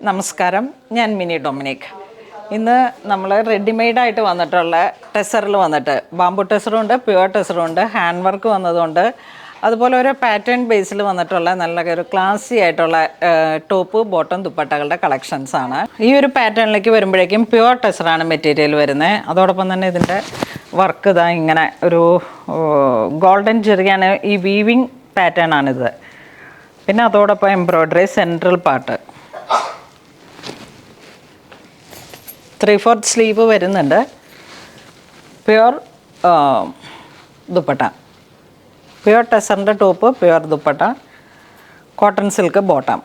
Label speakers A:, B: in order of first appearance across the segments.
A: നമസ്കാരം, ഞാൻ mini Dominic. ഇന്ന് നമ്മൾ റെഡിമെയ്ഡായിട്ട് വന്നിട്ടുള്ള ടെസറിൽ വന്നിട്ട് ബാംബു ടെസറുണ്ട്, പ്യുവർ ടെസറുണ്ട്, ഹാൻഡ് വർക്ക് വന്നതുകൊണ്ട്, അതുപോലെ ഓരോ പാറ്റേൺ ബേസിൽ വന്നിട്ടുള്ള നല്ല ഒരു ക്ലാസി ആയിട്ടുള്ള ടോപ്പ് ബോട്ടം ദുപ്പട്ടകളുടെ കളക്ഷൻസാണ്. ഈ ഒരു പാറ്റേണിലേക്ക് വരുമ്പോഴേക്കും പ്യുവർ ടെസറാണ് മെറ്റീരിയൽ വരുന്നത്. അതോടൊപ്പം തന്നെ ഇതിൻ്റെ വർക്ക് ഇതാ ഇങ്ങനെ ഒരു ഗോൾഡൻ ചെറിയാണ് ഈ വീവിങ് പാറ്റേൺ ആണിത്. പിന്നെ അതോടൊപ്പം എംബ്രോയ്ഡറി സെൻട്രൽ പാർട്ട് 3/4 സ്ലീവ് വരുന്നുണ്ട്. പ്യുവർ ദുപ്പട്ട, പ്യുവർ ടെസറിൻ്റെ top, pure dupatta, cotton silk bottom.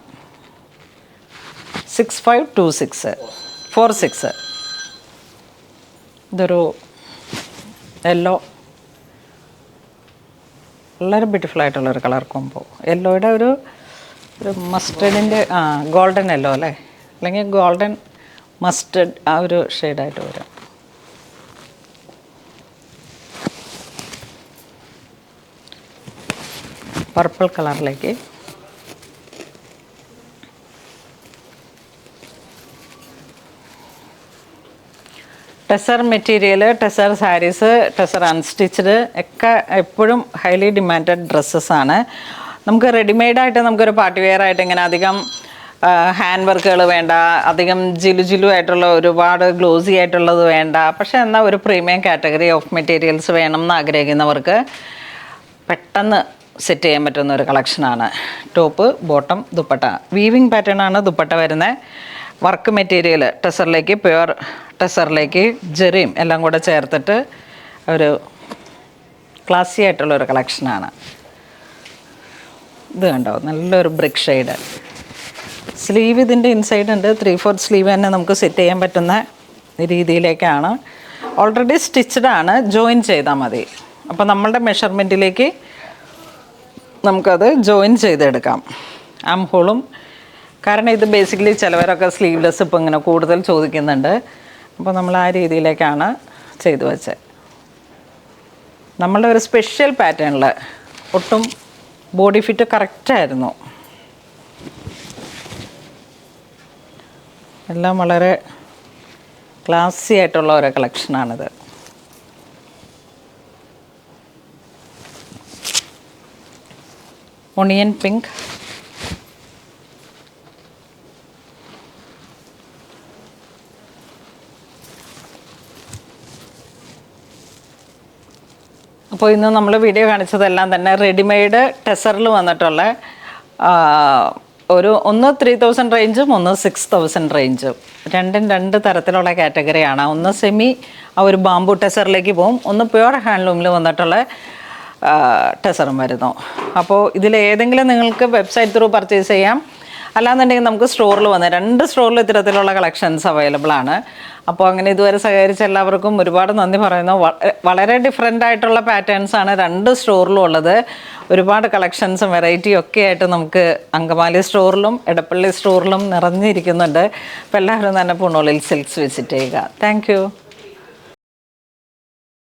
A: 652646. ഇതൊരു യെല്ലോ, വളരെ ബ്യൂട്ടിഫുൾ ആയിട്ടുള്ളൊരു കളർ കോംബോ. യെല്ലോയുടെ ഒരു മസ്റ്റേഡിൻ്റെ ഗോൾഡൻ യെല്ലോ അല്ലേ, അല്ലെങ്കിൽ ഗോൾഡൻ മസ്റ്റർഡ് ആ ഒരു ഷെയ്ഡായിട്ട് വരും. പർപ്പിൾ കളറിലേക്ക് ടെസർ മെറ്റീരിയൽ, ടെസർ സാരീസ്, ടെസർ അൺസ്റ്റിച്ച്ഡ് ഒക്കെ എപ്പോഴും ഹൈലി ഡിമാൻഡഡ് ഡ്രസ്സസ്സാണ്. നമുക്ക് റെഡിമെയ്ഡായിട്ട് നമുക്കൊരു പാർട്ടി വെയർ ആയിട്ട് ഇങ്ങനെ അധികം ഹാൻഡ് വർക്കുകൾ വേണ്ട, അധികം ജിലു ആയിട്ടുള്ള ഒരുപാട് ഗ്ലോസി ആയിട്ടുള്ളത് വേണ്ട. പക്ഷേ എന്നാൽ ഒരു പ്രീമിയം കാറ്റഗറി ഓഫ് മെറ്റീരിയൽസ് വേണം എന്ന് ആഗ്രഹിക്കുന്നവർക്ക് പെട്ടെന്ന് സെറ്റ് ചെയ്യാൻ പറ്റുന്ന ഒരു കളക്ഷനാണ്. Top, bottom, dupatta. Weaving pattern ആണ് ദുപ്പട്ട വരുന്നത്. വർക്ക് മെറ്റീരിയൽ ടെസറിലേക്ക്, പ്യുവർ ടെസറിലേക്ക് ജെറിയും എല്ലാം കൂടെ ചേർത്തിട്ട് ഒരു ക്ലാസി ആയിട്ടുള്ളൊരു കളക്ഷനാണ്. ഇത് കണ്ടോ, നല്ലൊരു ബ്രിക്ക് ഷെയ്ഡ്. സ്ലീവ് ഇതിൻ്റെ ഇൻസൈഡ് ഉണ്ട്. 3/4 സ്ലീവ് തന്നെ നമുക്ക് സെറ്റ് ചെയ്യാൻ പറ്റുന്ന രീതിയിലേക്കാണ്. ഓൾറെഡി സ്റ്റിച്ച്ഡ് ആണ്, ജോയിൻ ചെയ്താൽ മതി. അപ്പോൾ നമ്മളുടെ മെഷർമെൻറ്റിലേക്ക് നമുക്കത് ജോയിൻ ചെയ്തെടുക്കാം. ആം ഹോളും, കാരണം ഇത് ബേസിക്കലി ചിലവരൊക്കെ സ്ലീവ്ലെസ് ഇപ്പോൾ ഇങ്ങനെ കൂടുതൽ ചോദിക്കുന്നുണ്ട്. അപ്പോൾ നമ്മൾ ആ രീതിയിലേക്കാണ് ചെയ്തു വെച്ചത്. നമ്മളുടെ ഒരു സ്പെഷ്യൽ പാറ്റേണിൽ ഒട്ടും ബോഡി ഫിറ്റ് കറക്റ്റായിരുന്നു. എല്ലാം വളരെ ക്ലാസി ആയിട്ടുള്ള ഒരു കളക്ഷനാണിത്. ഒണിയൻ പിങ്ക്, അപ്പോൾ ഇന്ന് നമ്മൾ വീഡിയോ കാണിച്ചതെല്ലാം തന്നെ റെഡിമെയ്ഡ് ടെസറിൽ വന്നിട്ടുള്ള ഒന്ന് 3000 റേഞ്ചും ഒന്ന് 6000 റേഞ്ചും. രണ്ടും രണ്ട് തരത്തിലുള്ള കാറ്റഗറിയാണ്. ഒന്ന് സെമി ആ ഒരു ബാംബു ടെസറിലേക്ക് പോകും, ഒന്ന് പ്യുവർ ഹാൻഡ്ലൂമിൽ വന്നിട്ടുള്ള ടെസറും വരുന്നു. അപ്പോൾ ഇതിലേതെങ്കിലും നിങ്ങൾക്ക് വെബ്സൈറ്റ് ത്രൂ പർച്ചേസ് ചെയ്യാം, അല്ലാന്നുണ്ടെങ്കിൽ നമുക്ക് സ്റ്റോറിൽ വന്ന് 2 സ്റ്റോറിൽ ഇത്തരത്തിലുള്ള കളക്ഷൻസ് അവൈലബിൾ ആണ്. അപ്പോൾ അങ്ങനെ ഇതുവരെ സഹകരിച്ച എല്ലാവർക്കും ഒരുപാട് നന്ദി പറയുന്നു. വളരെ ഡിഫറെൻ്റ് ആയിട്ടുള്ള പാറ്റേൺസാണ് 2 സ്റ്റോറിലും ഉള്ളത്. ഒരുപാട് കളക്ഷൻസും വെറൈറ്റിയും ഒക്കെ ആയിട്ട് നമുക്ക് അങ്കമാലി സ്റ്റോറിലും എടപ്പള്ളി സ്റ്റോറിലും നിറഞ്ഞിരിക്കുന്നുണ്ട്. അപ്പോൾ എല്ലാവരും തന്നെ പൂണോളിൽ സിൽക്സ് വിസിറ്റ് ചെയ്യുക. താങ്ക്